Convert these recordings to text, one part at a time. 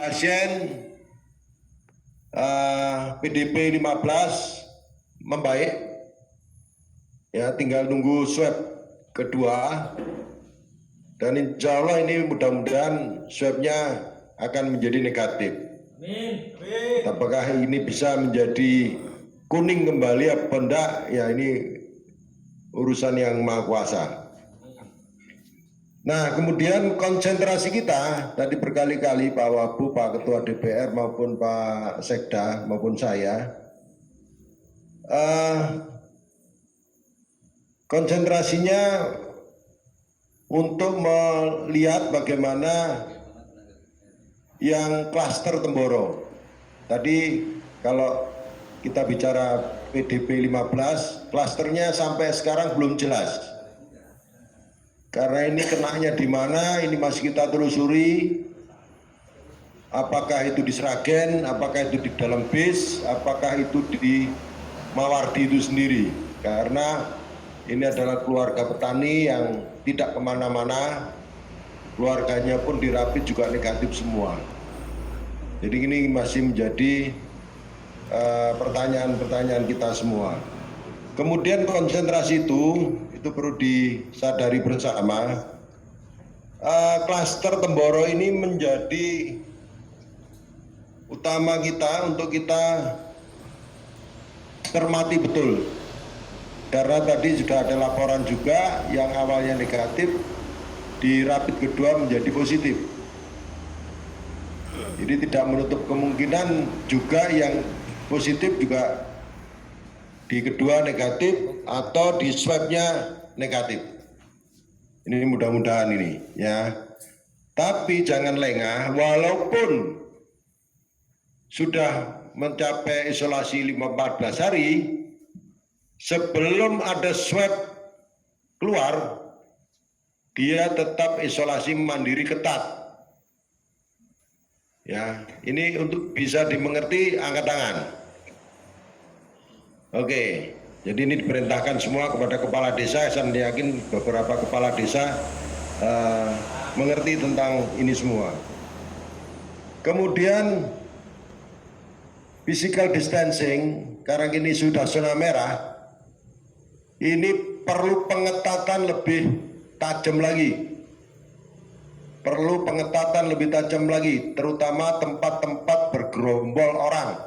pasien PDP 15 membaik, ya tinggal nunggu swab kedua, dan insya Allah ini mudah-mudahan swabnya akan menjadi negatif. Amin. Apakah ini bisa menjadi kuning kembali apa enggak, ya ini urusan yang Maha Kuasa. Nah, kemudian konsentrasi kita tadi berkali-kali Pak Wabu, Pak Ketua DPR maupun Pak Sekda maupun saya, konsentrasinya untuk melihat bagaimana yang klaster Temboro. Tadi kalau kita bicara PDP 15, klasternya sampai sekarang belum jelas. Karena ini kenanya di mana, ini masih kita telusuri. Apakah itu di Sragen, apakah itu di dalam bis, apakah itu di Mawardi itu sendiri. Karena ini adalah keluarga petani yang tidak kemana-mana, keluarganya pun dirapit juga negatif semua. Jadi ini masih menjadi pertanyaan-pertanyaan kita semua. Kemudian konsentrasi itu perlu disadari bersama. Klaster Temboro ini menjadi utama kita untuk kita cermati betul. Karena tadi sudah ada laporan juga yang awalnya negatif, di rapid kedua menjadi positif. Jadi tidak menutup kemungkinan juga yang positif juga di kedua negatif atau di swabnya negatif. Ini mudah-mudahan ini ya. Tapi jangan lengah, walaupun sudah mencapai isolasi 14 hari, sebelum ada swab keluar, dia tetap isolasi mandiri ketat. Ya, ini untuk bisa dimengerti, angkat tangan. Oke, jadi ini diperintahkan semua kepada kepala desa. Saya yakin beberapa kepala desa mengerti tentang ini semua. Kemudian physical distancing, karena ini sudah zona merah, ini perlu pengetatan lebih tajam lagi. Perlu pengetatan lebih tajam lagi, terutama tempat-tempat bergerombol orang.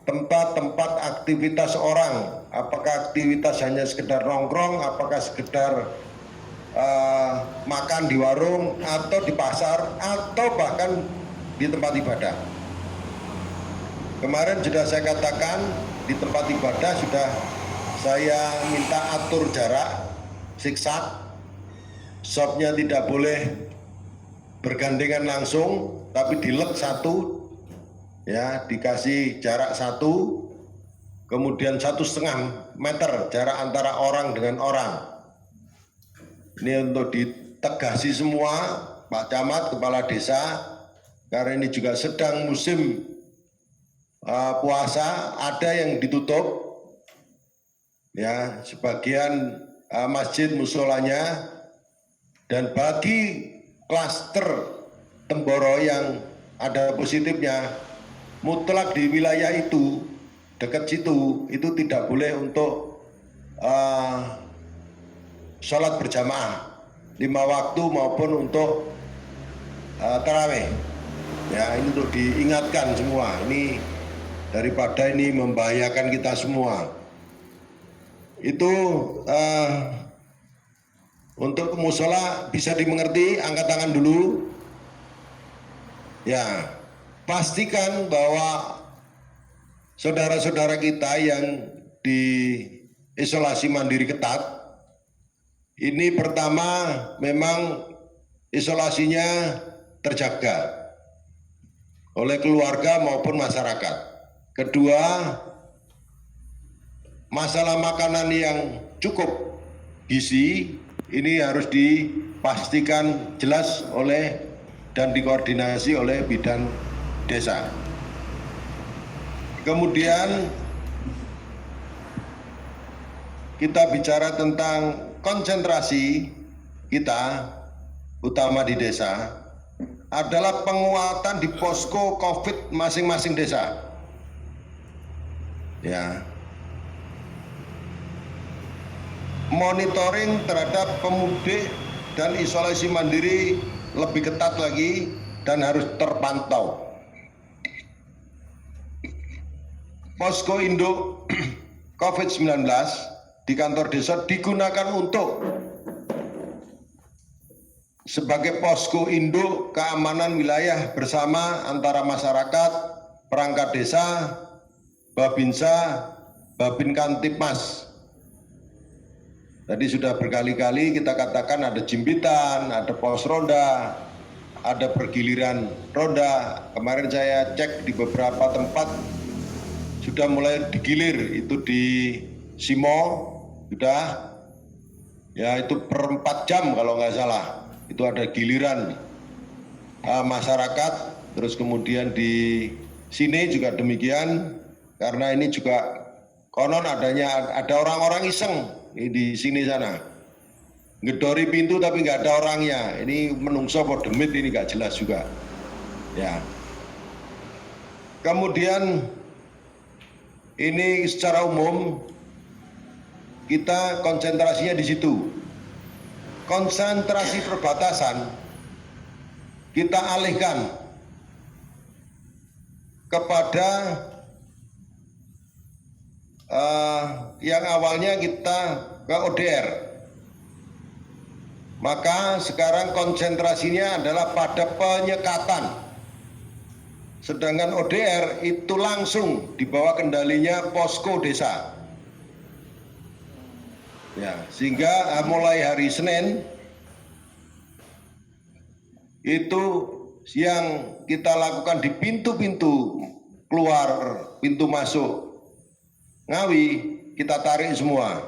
Tempat-tempat aktivitas orang, apakah aktivitas hanya sekedar nongkrong, apakah sekedar makan di warung, atau di pasar, atau bahkan di tempat ibadah. Kemarin sudah saya katakan, di tempat ibadah sudah saya minta atur jarak, zigzag, shopnya tidak boleh bergandengan langsung, tapi dilek satu, ya, dikasih jarak 1, kemudian 1,5 meter jarak antara orang dengan orang. Ini untuk ditegasi semua Pak Camat, Kepala Desa, karena ini juga sedang musim puasa, ada yang ditutup, ya, sebagian masjid musolanya, dan bagi klaster Temboro yang ada positifnya, mutlak di wilayah itu, dekat situ, itu tidak boleh untuk sholat berjamaah 5 waktu maupun untuk tarawih. Ya, ini untuk diingatkan semua, ini daripada ini membahayakan kita semua. Itu untuk musola bisa dimengerti, angkat tangan dulu. Ya, pastikan bahwa saudara-saudara kita yang diisolasi mandiri ketat, ini pertama memang isolasinya terjaga oleh keluarga maupun masyarakat. Kedua, masalah makanan yang cukup gizi ini harus dipastikan jelas oleh dan dikoordinasi oleh bidan desa. Kemudian kita bicara tentang konsentrasi kita, utama di desa. adalah penguatan di posko COVID masing-masing desa. Ya. Monitoring terhadap pemudik dan isolasi mandiri lebih ketat lagi dan harus terpantau. Posko induk COVID-19 di kantor desa digunakan untuk sebagai posko induk keamanan wilayah bersama antara masyarakat, perangkat desa, Babinsa, Babin Kantipmas. Tadi sudah berkali-kali kita katakan ada jimpitan, ada pos ronda, ada pergiliran ronda. Kemarin saya cek di beberapa tempat sudah mulai digilir, itu di Simo sudah, ya itu per 4 jam kalau nggak salah, itu ada giliran masyarakat. Terus kemudian di sini juga demikian, karena ini juga konon ada orang-orang iseng di sini sana, ngedori pintu tapi nggak ada orangnya. Ini menungso apa demit ini nggak jelas juga. Ya. Kemudian ini secara umum kita konsentrasinya di situ. Konsentrasi perbatasan kita alihkan kepada yang awalnya kita ke ODR. Maka sekarang konsentrasinya adalah pada penyekatan. Sedangkan ODR itu langsung di bawah kendalinya posko desa. Ya, sehingga mulai hari Senin itu yang kita lakukan di pintu-pintu keluar, pintu masuk Ngawi kita tarik semua.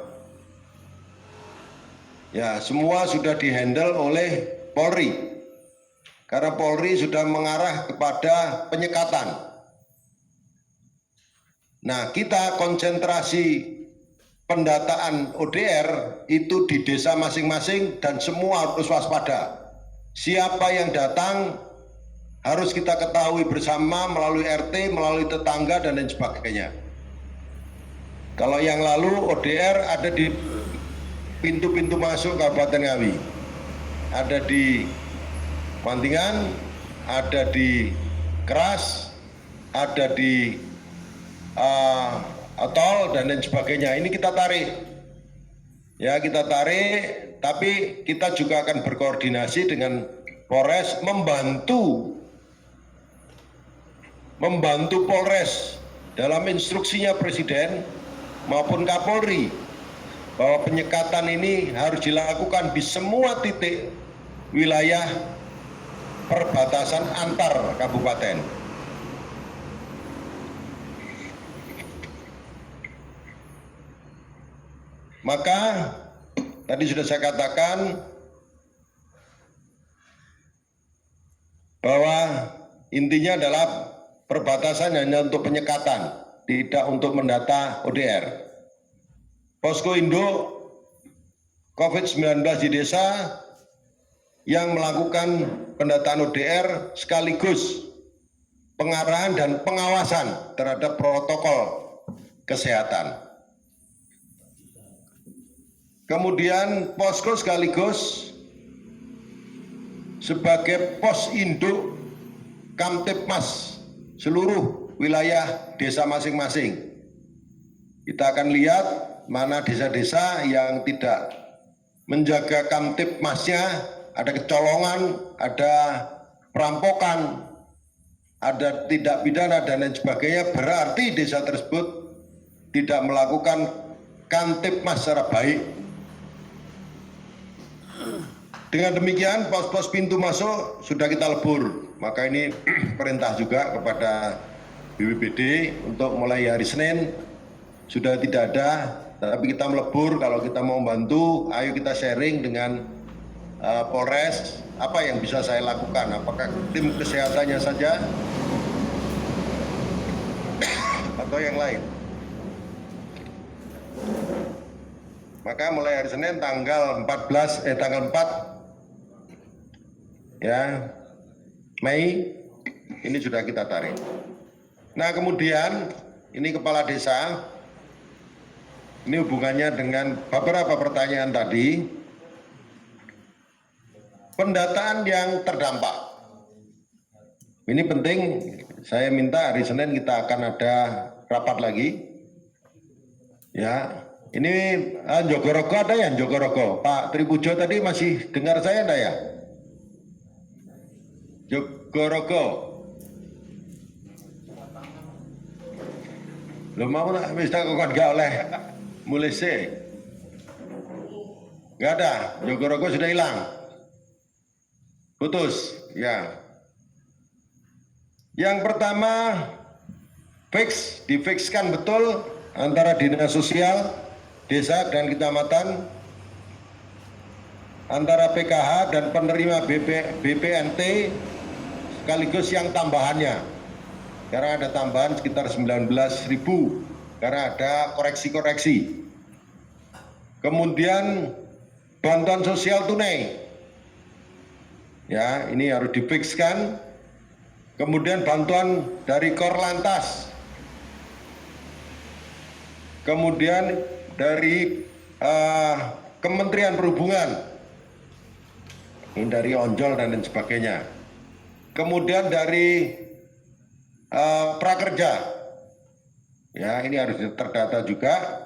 Ya, semua sudah dihandle oleh Polri. Karena Polri sudah mengarah kepada penyekatan. Nah, kita konsentrasi pendataan ODR itu di desa masing-masing dan semua harus waspada. Siapa yang datang harus kita ketahui bersama melalui RT, melalui tetangga dan lain sebagainya. Kalau yang lalu ODR ada di pintu-pintu masuk Kabupaten Ngawi, ada di Mantingan, ada di Keras, ada di Tol dan lain sebagainya. Ini kita tarik, ya kita tarik, tapi kita juga akan berkoordinasi dengan Polres membantu Polres dalam instruksinya Presiden maupun Kapolri bahwa penyekatan ini harus dilakukan di semua titik wilayah perbatasan antar kabupaten. Maka tadi sudah saya katakan bahwa intinya adalah perbatasan hanya untuk penyekatan, tidak untuk mendata ODR. Posko induk COVID-19 di desa yang melakukan pendataan ODR sekaligus pengarahan dan pengawasan terhadap protokol kesehatan. Kemudian posko sekaligus sebagai pos induk Kamtipmas seluruh wilayah desa masing-masing. Kita akan lihat mana desa-desa yang tidak menjaga Kamtipmasnya, ada kecolongan, ada perampokan, ada tindak pidana dan lain sebagainya, berarti desa tersebut tidak melakukan Kamtipmas secara baik. Dengan demikian pos-pos pintu masuk sudah kita lebur. Maka ini perintah juga kepada BPBD untuk mulai hari Senin sudah tidak ada, tapi kita melebur. Kalau kita mau bantu, ayo kita sharing dengan Polres apa yang bisa saya lakukan, apakah tim kesehatannya saja atau yang lain. Maka mulai hari Senin tanggal 4 ya Mei ini sudah kita tarik. Nah kemudian ini kepala desa, ini hubungannya dengan beberapa pertanyaan tadi. Pendataan yang terdampak. Ini penting, saya minta hari Senin kita akan ada rapat lagi. Ya, ini Jogorogo ada ya, Jogorogo. Pak Tripujo tadi masih dengar saya enggak ya? Jogorogo. Lo mau nak bisa kok enggak oleh mulai sih. Enggak ada, Jogorogo sudah hilang. Putus, ya. Yang pertama, difikskan betul antara dinas sosial, desa dan kecamatan, antara PKH dan penerima BPNT, sekaligus yang tambahannya. Karena ada tambahan sekitar 19.000, karena ada koreksi-koreksi. Kemudian bantuan sosial tunai. Ya, ini harus difikskan. Kemudian bantuan dari Korlantas. Kemudian dari Kementerian Perhubungan. Ini dari Onjol dan lain sebagainya. Kemudian dari Prakerja. Ya, ini harus terdata juga.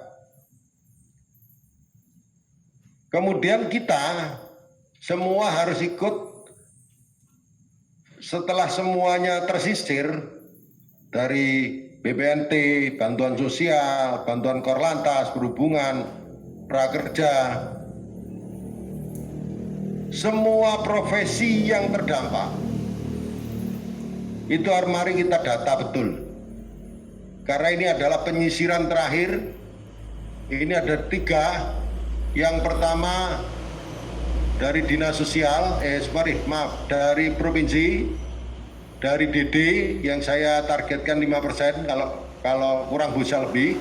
Kemudian kita semua harus ikut. Setelah semuanya tersisir dari BPNT, bantuan sosial, bantuan Korlantas, perhubungan, prakerja, semua profesi yang terdampak, itu mari kita data betul. Karena ini adalah penyisiran terakhir, ini ada 3, yang pertama dari dinas sosial, dari provinsi, dari DD yang saya targetkan 5%, kalau kurang bisa lebih.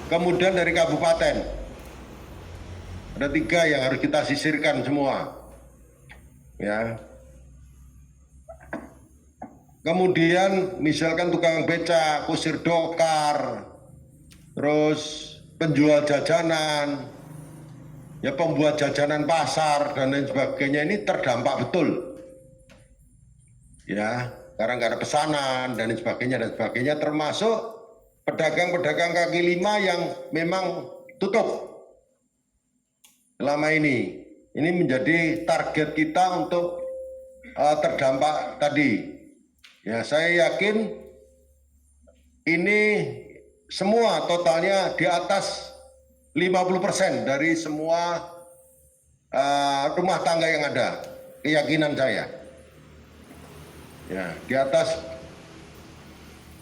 Kemudian dari kabupaten, ada 3 yang harus kita sisirkan semua. Ya. Kemudian misalkan tukang beca, kusir dokar, terus penjual jajanan, ya pembuat jajanan pasar dan lain sebagainya, ini terdampak betul. Ya, karena nggak ada pesanan dan lain sebagainya, termasuk pedagang-pedagang kaki lima yang memang tutup selama ini. Ini menjadi target kita untuk terdampak tadi. Ya, saya yakin ini semua totalnya di atas 50% dari semua rumah tangga yang ada, keyakinan saya. Ya, di atas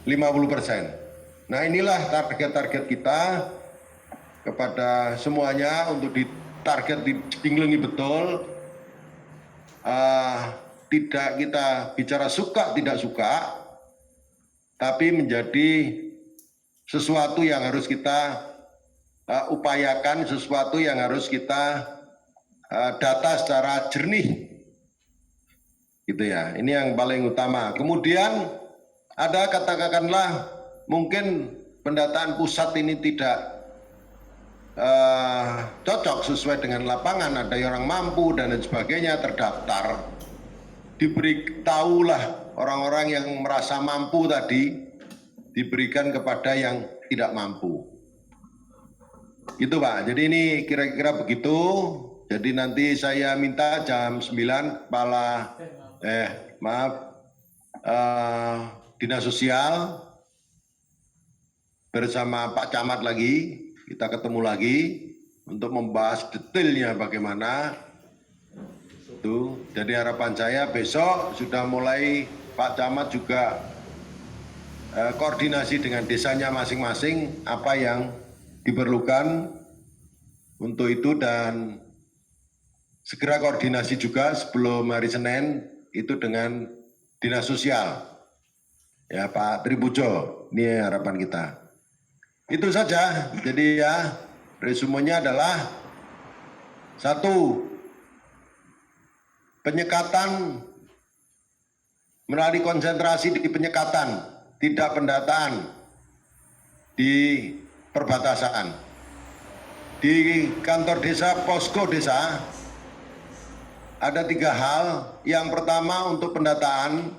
50%. Nah, inilah target-target kita kepada semuanya untuk ditarget ditinglengi betul. Tidak kita bicara suka tidak suka, tapi menjadi sesuatu yang harus kita upayakan, sesuatu yang harus kita data secara jernih, gitu ya. Ini yang paling utama. Kemudian ada katakanlah mungkin pendataan pusat ini tidak cocok sesuai dengan lapangan, ada yang orang mampu dan lain sebagainya terdaftar, diberitahulah orang-orang yang merasa mampu tadi diberikan kepada yang tidak mampu. Gitu Pak, jadi ini kira-kira begitu. Jadi nanti saya minta jam 9 Dinas Sosial bersama Pak Camat lagi, kita ketemu lagi untuk membahas detailnya bagaimana. Itu. Jadi harapan saya besok sudah mulai Pak Camat juga koordinasi dengan desanya masing-masing apa yang diperlukan untuk itu, dan segera koordinasi juga sebelum hari Senin itu dengan Dinas Sosial. Ya Pak Tripujo, ini harapan kita. Itu saja. Jadi ya resumenya adalah 1, penyekatan melalui konsentrasi di penyekatan, tidak pendataan di perbatasan. Di kantor desa, posko desa, ada 3 hal. Yang pertama untuk pendataan,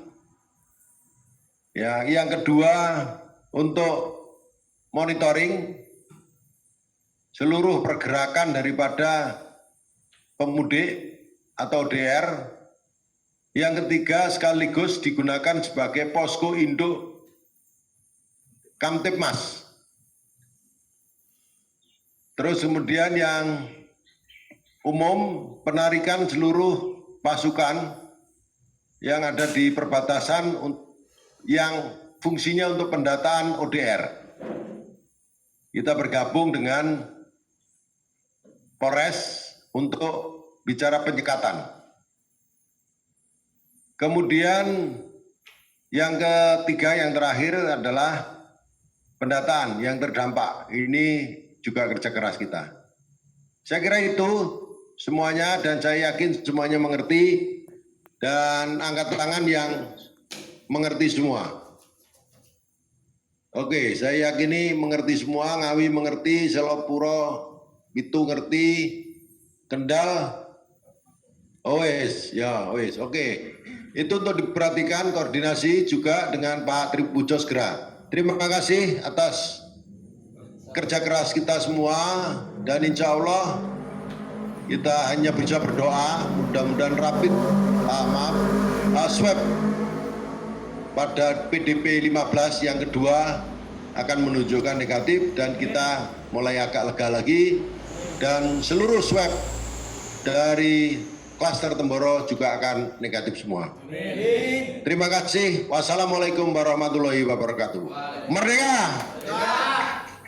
ya, yang kedua untuk monitoring seluruh pergerakan daripada pemudik atau DR. Yang ketiga sekaligus digunakan sebagai posko induk Kamtipmas. Terus kemudian yang umum, penarikan seluruh pasukan yang ada di perbatasan yang fungsinya untuk pendataan ODR. Kita bergabung dengan Polres untuk bicara penyekatan. Kemudian yang ketiga, yang terakhir adalah pendataan yang terdampak. Ini juga kerja keras kita. Saya kira itu semuanya, dan saya yakin semuanya mengerti, dan angkat tangan yang mengerti semua. Oke, saya yakini mengerti semua. Ngawi mengerti, Selopuro, Pitu ngerti, Kendal, wes, oke. Itu untuk diperhatikan, koordinasi juga dengan Pak Tribunjo segera. Terima kasih atas kerja keras kita semua, dan insya Allah kita hanya bisa berdoa mudah-mudahan swab pada PDP 15 yang kedua akan menunjukkan negatif, dan kita mulai agak lega lagi, dan seluruh swab dari klaster Temboro juga akan negatif semua. Terima kasih. Wassalamualaikum warahmatullahi wabarakatuh. Merdeka!